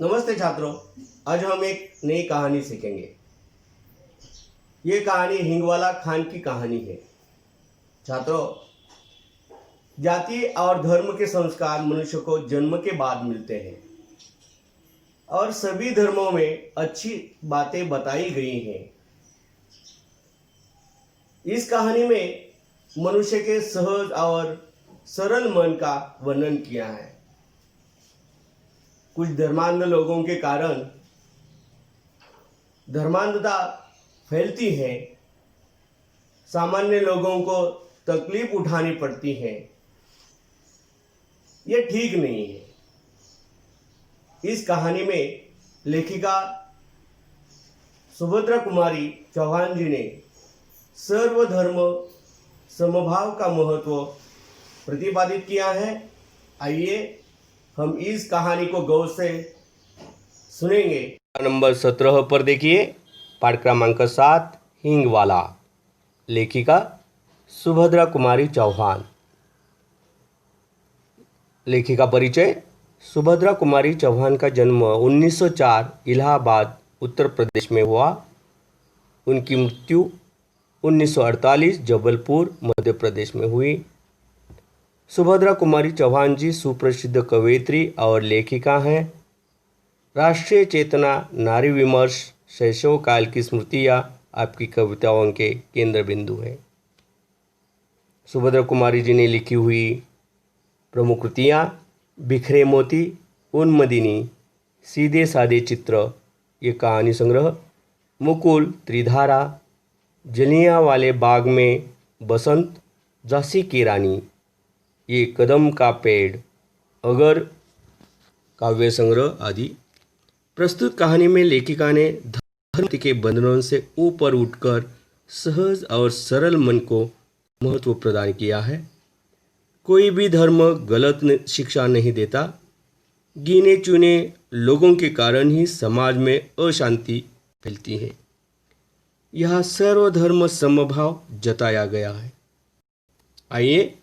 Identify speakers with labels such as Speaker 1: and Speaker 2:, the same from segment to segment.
Speaker 1: नमस्ते छात्रों। आज हम एक नई कहानी सीखेंगे। ये कहानी हिंगवाला खान की कहानी है। छात्रों, जाति और धर्म के संस्कार मनुष्य को जन्म के बाद मिलते हैं और सभी धर्मों में अच्छी बातें बताई गई हैं। इस कहानी में मनुष्य के सहज और सरल मन का वर्णन किया है। कुछ धर्मांध लोगों के कारण धर्मांधता फैलती है, सामान्य लोगों को तकलीफ उठानी पड़ती है। यह ठीक नहीं है। इस कहानी में लेखिका सुभद्रा कुमारी चौहान जी ने सर्वधर्म समभाव का महत्व प्रतिपादित किया है। आइए हम इस कहानी को गौर से सुनेंगे। नंबर 17 पर देखिए, पाठ क्रमांक 7, हिंगवाला। लेखिका सुभद्रा कुमारी चौहान। लेखिका परिचय। सुभद्रा कुमारी चौहान का जन्म 1904 इलाहाबाद उत्तर प्रदेश में हुआ। उनकी मृत्यु 1948 जबलपुर मध्य प्रदेश में हुई। सुभद्रा कुमारी चौहान जी सुप्रसिद्ध कवयित्री और लेखिका हैं। राष्ट्रीय चेतना, नारी विमर्श, शैशव काल की स्मृतियाँ आपकी कविताओं के केंद्र बिंदु हैं। सुभद्रा कुमारी जी ने लिखी हुई प्रमुख कृतियाँ बिखरे मोती, उन्मदिनी, सीधे सादे चित्र, ये कहानी संग्रह, मुकुल, त्रिधारा, जलियांवाले बाग में बसंत, झांसी की रानी, ये कदम का पेड़, अगर, काव्य संग्रह आदि। प्रस्तुत कहानी में लेखिका ने धर्म के बंधनों से ऊपर उठकर सहज और सरल मन को महत्व प्रदान किया है। कोई भी धर्म गलत शिक्षा नहीं देता। गिने चुने लोगों के कारण ही समाज में अशांति फैलती है। यह सर्वधर्म समभाव जताया गया है। आइए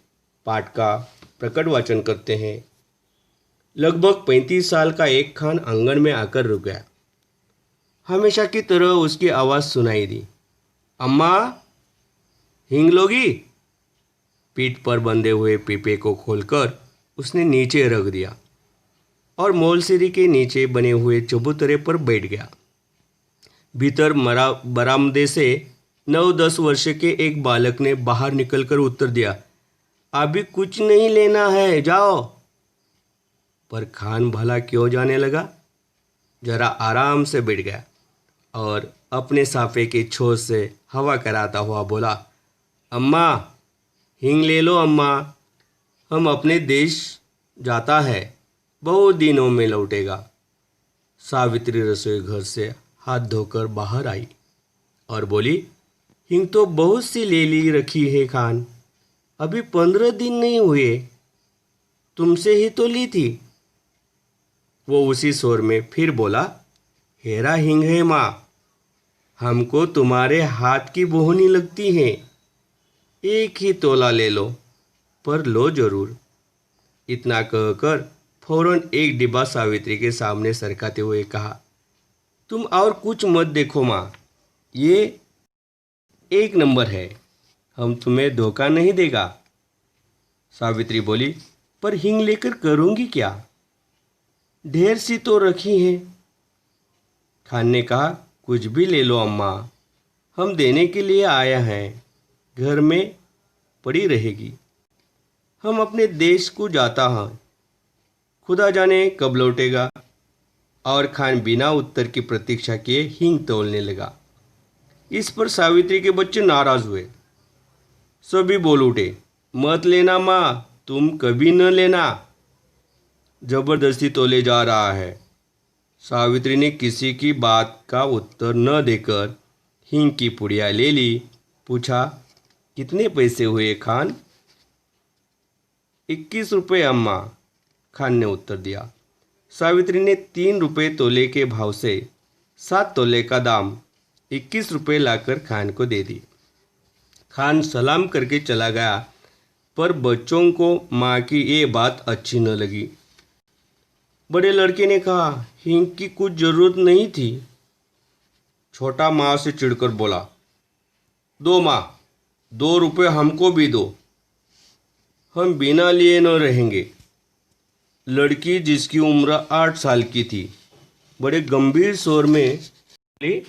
Speaker 1: पाठ का प्रकट वाचन करते हैं। लगभग 35 साल का एक खान आंगन में आकर रुक गया। हमेशा की तरह उसकी आवाज़ सुनाई दी, अम्मा, हिंग लोगी? पीठ पर बंधे हुए पीपे को खोलकर उसने नीचे रख दिया और मोलसीरी के नीचे बने हुए चबूतरे पर बैठ गया। भीतर बरामदे से 9-10 वर्ष के एक बालक ने बाहर निकलकर उत्तर दिया, अभी कुछ नहीं लेना है, जाओ। पर खान भला क्यों जाने लगा। जरा आराम से बैठ गया और अपने साफे के छोर से हवा कराता हुआ बोला, अम्मा, हिंग ले लो अम्मा, हम अपने देश जाता है, बहुत दिनों में लौटेगा। सावित्री रसोई घर से हाथ धोकर बाहर आई और बोली, हिंग तो बहुत सी ले ली रखी है खान, अभी 15 दिन नहीं हुए, तुमसे ही तो ली थी। वो उसी स्वर में फिर बोला, हेरा हिंग है माँ, हमको तुम्हारे हाथ की बोहनी लगती है, एक ही तोला ले लो, पर लो जरूर। इतना कहकर फौरन एक डिब्बा सावित्री के सामने सरकाते हुए कहा, तुम और कुछ मत देखो माँ, ये 1 नंबर है, हम तुम्हें धोखा नहीं देगा। सावित्री बोली, पर हिंग लेकर करूंगी क्या? ढेर सी तो रखी है। खान ने कहा, कुछ भी ले लो अम्मा, हम देने के लिए आया हैं, घर में पड़ी रहेगी। हम अपने देश को जाता हैं, खुदा जाने कब लौटेगा। और खान बिना उत्तर की प्रतीक्षा किए हिंग तोलने लगा। इस पर सावित्री के बच्चे नाराज हुए। सभी बोल उठे, मत लेना माँ, तुम कभी न लेना, जबरदस्ती तोले जा रहा है। सावित्री ने किसी की बात का उत्तर न देकर हिंग की पुड़िया ले ली। पूछा, कितने पैसे हुए खान? 21 रुपये अम्मा, खान ने उत्तर दिया। सावित्री ने 3 रुपये तोले के भाव से 7 तोले का दाम 21 रुपये लाकर खान को दे दी। खान सलाम करके चला गया, पर बच्चों को माँ की ये बात अच्छी न लगी। बड़े लड़के ने कहा, हींग की कुछ जरूरत नहीं थी। छोटा माँ से चिढ़कर बोला, दो माँ, 2 रुपये हमको भी दो, हम बिना लिए न रहेंगे। लड़की जिसकी उम्र 8 साल की थी बड़े गंभीर स्वर में बोली,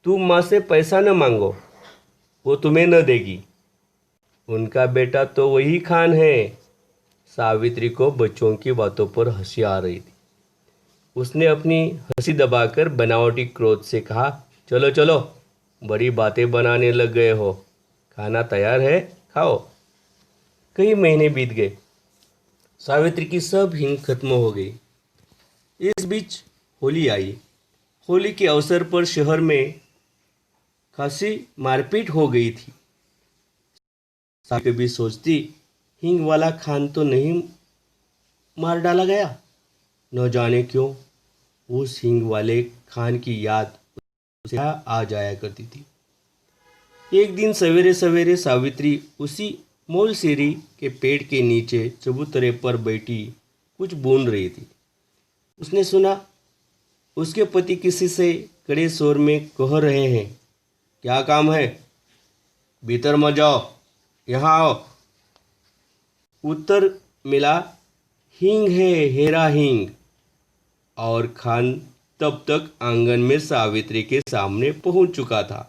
Speaker 1: तुम माँ से पैसा न मांगो, वो तुम्हें न देगी। उनका बेटा तो वही खान है। सावित्री को बच्चों की बातों पर हंसी आ रही थी। उसने अपनी हंसी दबाकर बनावटी क्रोध से कहा, चलो चलो, बड़ी बातें बनाने लग गए हो, खाना तैयार है, खाओ। कई महीने बीत गए। सावित्री की सब हींग खत्म हो गई। इस बीच होली आई। होली के अवसर पर शहर में खासी मारपीट हो गई थी। सावित्री कभी सोचती, हींग वाला खान तो नहीं मार डाला गया। न जाने क्यों उस हींग वाले खान की याद उसे आ जाया करती थी। एक दिन सवेरे सवेरे सावित्री उसी मोलसेरी के पेड़ के नीचे चबूतरे पर बैठी कुछ बुन रही थी। उसने सुना उसके पति किसी से कड़े स्वर में कह रहे हैं, क्या काम है, भीतर मत जाओ, यहाँ आओ। उत्तर मिला, हींग है, हेरा हींग। और खान तब तक आंगन में सावित्री के सामने पहुंच चुका था।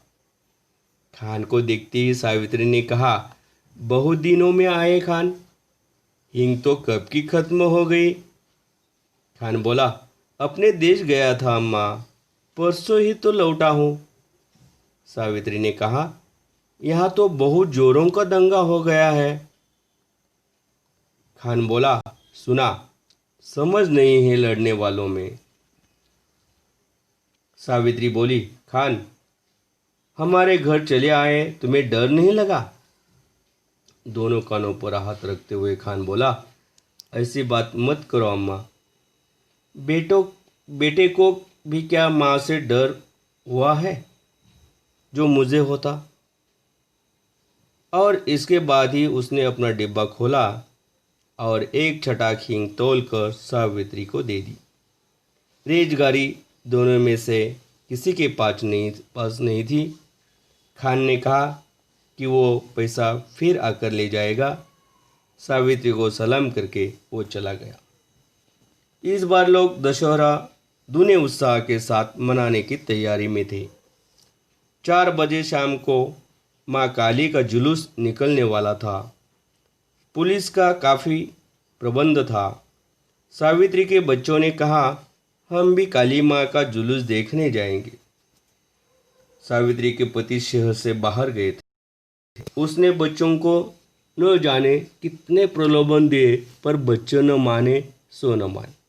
Speaker 1: खान को देखते ही सावित्री ने कहा, बहुत दिनों में आए खान, हींग तो कब की खत्म हो गई। खान बोला, अपने देश गया था अम्मा, परसों ही तो लौटा हूँ। सावित्री ने कहा, यहाँ तो बहुत जोरों का दंगा हो गया है। खान बोला, सुना, समझ नहीं है लड़ने वालों में। सावित्री बोली, खान, हमारे घर चले आए, तुम्हें डर नहीं लगा। दोनों कानों पर हाथ रखते हुए खान बोला, ऐसी बात मत करो अम्मा। बेटे को भी क्या माँ से डर हुआ है जो मुझे होता। और इसके बाद ही उसने अपना डिब्बा खोला और एक छटाक हींग तोलकर सावित्री को दे दी। रेजगारी दोनों में से किसी के पास नहीं थी। खान ने कहा कि वो पैसा फिर आकर ले जाएगा। सावित्री को सलाम करके वो चला गया। इस बार लोग दशहरा दूने उत्साह के साथ मनाने की तैयारी में थे। 4 बजे शाम को माँ काली का जुलूस निकलने वाला था। पुलिस का काफ़ी प्रबंध था। सावित्री के बच्चों ने कहा, हम भी काली माँ का जुलूस देखने जाएंगे। सावित्री के पति शहर से बाहर गए थे। उसने बच्चों को न जाने कितने प्रलोभन दिए, पर बच्चे न माने सो न माने।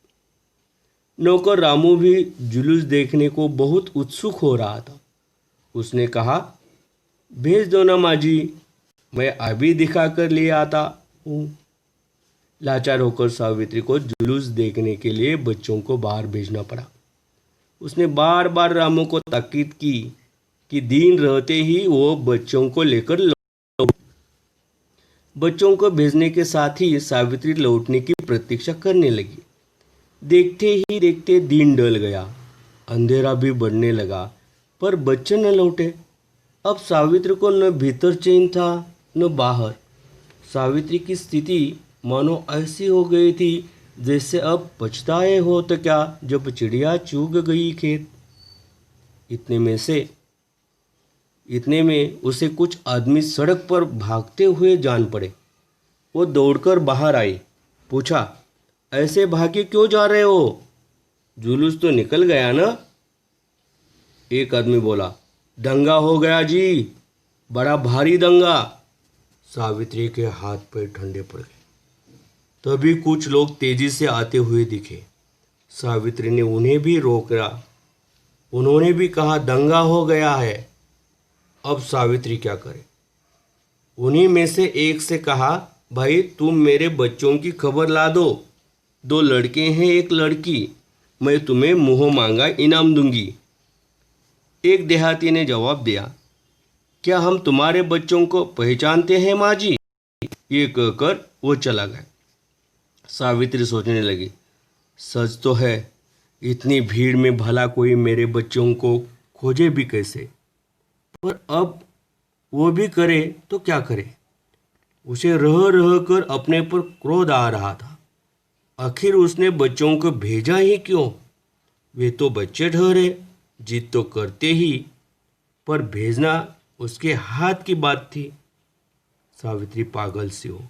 Speaker 1: नौकर रामू भी जुलूस देखने को बहुत उत्सुक हो रहा था। उसने कहा, भेज दो ना माँ जी, मैं अभी दिखा कर ले आता हूँ। लाचार होकर सावित्री को जुलूस देखने के लिए बच्चों को बाहर भेजना पड़ा। उसने बार बार रामू को ताकीद की कि दिन रहते ही वो बच्चों को लेकर लौटे। बच्चों को भेजने के साथ ही सावित्री लौटने की प्रतीक्षा करने लगी। देखते ही देखते दिन ढल गया, अंधेरा भी बढ़ने लगा, पर बच्चे न लौटे। अब सावित्री को न भीतर चैन था न बाहर। सावित्री की स्थिति मानो ऐसी हो गई थी जैसे अब पछताए हो तो क्या, जब चिड़िया चुग गई खेत। इतने में उसे कुछ आदमी सड़क पर भागते हुए जान पड़े। वो दौड़कर बाहर आई, पूछा, ऐसे भागे क्यों जा रहे हो? जुलूस तो निकल गया ना? एक आदमी बोला, दंगा हो गया जी, बड़ा भारी दंगा। सावित्री के हाथ पैर ठंडे पड़ गए। तभी कुछ लोग तेजी से आते हुए दिखे। सावित्री ने उन्हें भी रोका। उन्होंने भी कहा, दंगा हो गया है। अब सावित्री क्या करे? उन्हीं में से एक से कहा, भाई तुम मेरे बच्चों की खबर ला दो। 2 लड़के हैं, 1 लड़की, मैं तुम्हें मुंह मांगा इनाम दूंगी। एक देहाती ने जवाब दिया, क्या हम तुम्हारे बच्चों को पहचानते हैं माँ जी? ये कहकर वो चला गया। सावित्री सोचने लगी, सच तो है, इतनी भीड़ में भला कोई मेरे बच्चों को खोजे भी कैसे। पर अब वो भी करे तो क्या करे। उसे रह रह कर अपने पर क्रोध आ रहा था। आखिर उसने बच्चों को भेजा ही क्यों। वे तो बच्चे ठहरे, जिद तो करते ही, पर भेजना उसके हाथ की बात थी। सावित्री पागल सी हो गई,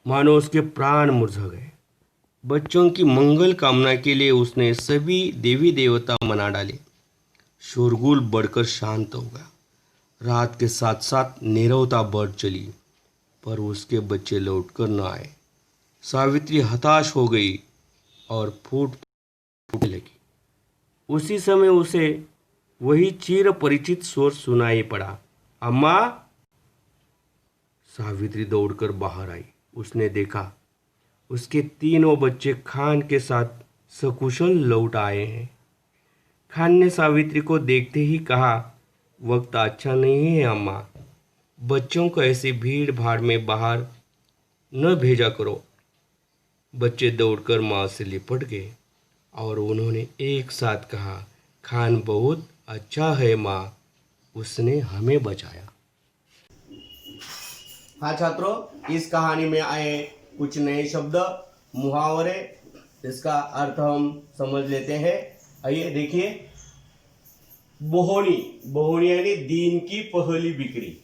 Speaker 1: मानो उसके प्राण मुरझा गए। बच्चों की मंगल कामना के लिए उसने सभी देवी देवता मना डाले। शोरगुल बढ़कर शांत हो गया। रात के साथ साथ नीरवता बढ़ चली, पर उसके बच्चे लौटकर न आए। सावित्री हताश हो गई और फूटने लगी। उसी समय उसे वही चिर परिचित स्वर सुनाई पड़ा, अम्मा। सावित्री दौड़कर बाहर आई। उसने देखा उसके तीनों बच्चे खान के साथ सकुशल लौट आए हैं। खान ने सावित्री को देखते ही कहा, वक्त अच्छा नहीं है अम्मा, बच्चों को ऐसी भीड़ भाड़ में बाहर न भेजा करो। बच्चे दौड़कर माँ से लिपट गए और उन्होंने एक साथ कहा, खान बहुत अच्छा है माँ, उसने हमें बचाया। हाँ छात्रों, इस कहानी में आए कुछ नए शब्द, मुहावरे, इसका अर्थ हम समझ लेते हैं। आइए देखिए। बोहनी, बोहनी यानी दिन की पहली बिक्री।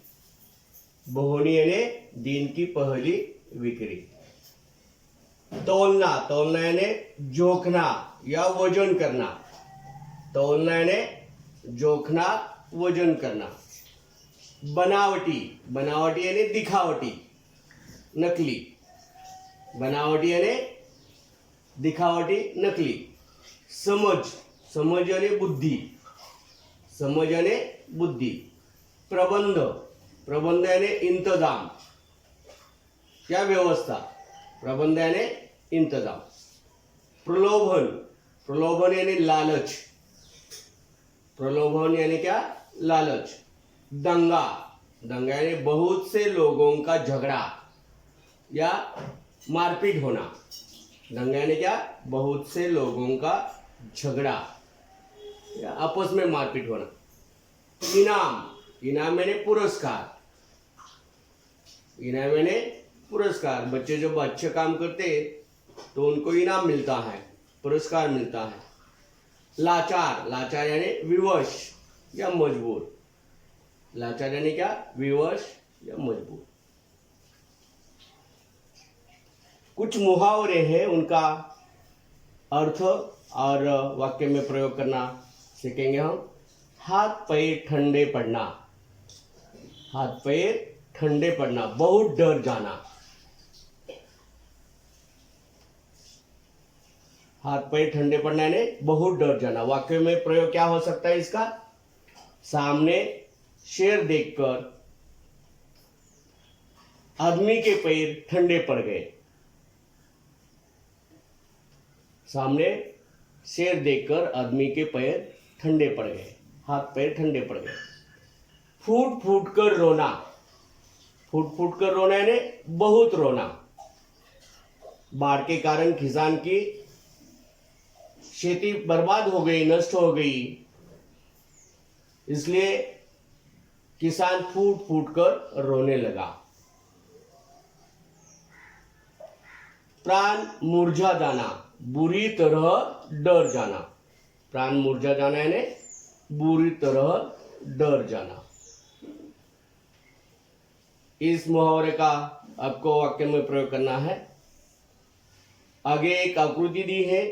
Speaker 1: बोहनी यानी दिन की पहली बिक्री। तौलना, तौलना यानी जोखना या वजन करना। तौलना यानी जोखना, वजन करना। बनावटी, बनावटी यानी दिखावटी, नकली। बनावटी यानी दिखावटी, नकली। समझ, समझ यानी बुद्धि, समझ यानी बुद्धि। प्रबंध, प्रबंध यानी इंतजाम या व्यवस्था, प्रबंध यानी इंतजाम। प्रलोभन, प्रलोभन यानी लालच, प्रलोभन यानी क्या, लालच। दंगा, दंगा यानी बहुत से लोगों का झगड़ा या मारपीट होना। दंगा यानी क्या, बहुत से लोगों का झगड़ा या आपस में मारपीट होना। इनाम, इनाम यानी पुरस्कार, इनाम यानी पुरस्कार। बच्चे जब अच्छे काम करते तो उनको इनाम मिलता है, पुरस्कार मिलता है। लाचार, लाचार यानी विवश या मजबूर। लाचार यानी क्या, विवश या मजबूर। कुछ मुहावरे हैं, उनका अर्थ और वाक्य में प्रयोग करना सीखेंगे हम। हाथ पैर ठंडे पड़ना, हाथ पैर ठंडे पड़ना, बहुत डर जाना। हाथ पैर ठंडे पड़ना यानी बहुत डर जाना। वाक्य में प्रयोग क्या हो सकता है इसका। सामने शेर देखकर आदमी के पैर ठंडे पड़ गए। सामने शेर देखकर आदमी के पैर ठंडे पड़ गए, हाथ पैर ठंडे पड़ गए। फूट फूट कर रोना, फूट फूट कर रोना यानी बहुत रोना। बाढ़ के कारण किसान की खेती बर्बाद हो गई, नष्ट हो गई, इसलिए किसान फूट फूट कर रोने लगा। प्राण मुरझा जाना, बुरी तरह डर जाना। प्राण मुरझा जाना यानी बुरी तरह डर जाना। इस मुहावरे का आपको वाक्य में प्रयोग करना है। आगे एक आकृति दी है,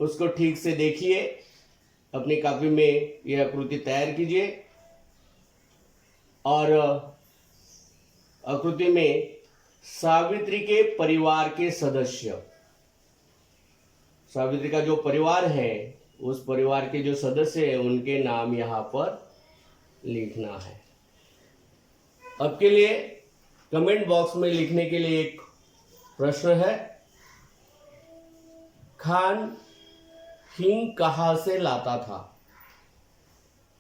Speaker 1: उसको ठीक से देखिए। अपनी कॉपी में यह आकृति तैयार कीजिए और आकृति में सावित्री के परिवार के सदस्य, सावित्री का जो परिवार है उस परिवार के जो सदस्य हैं उनके नाम यहां पर लिखना है। आपके लिए कमेंट बॉक्स में लिखने के लिए एक प्रश्न है। खान हींग कहां से लाता था।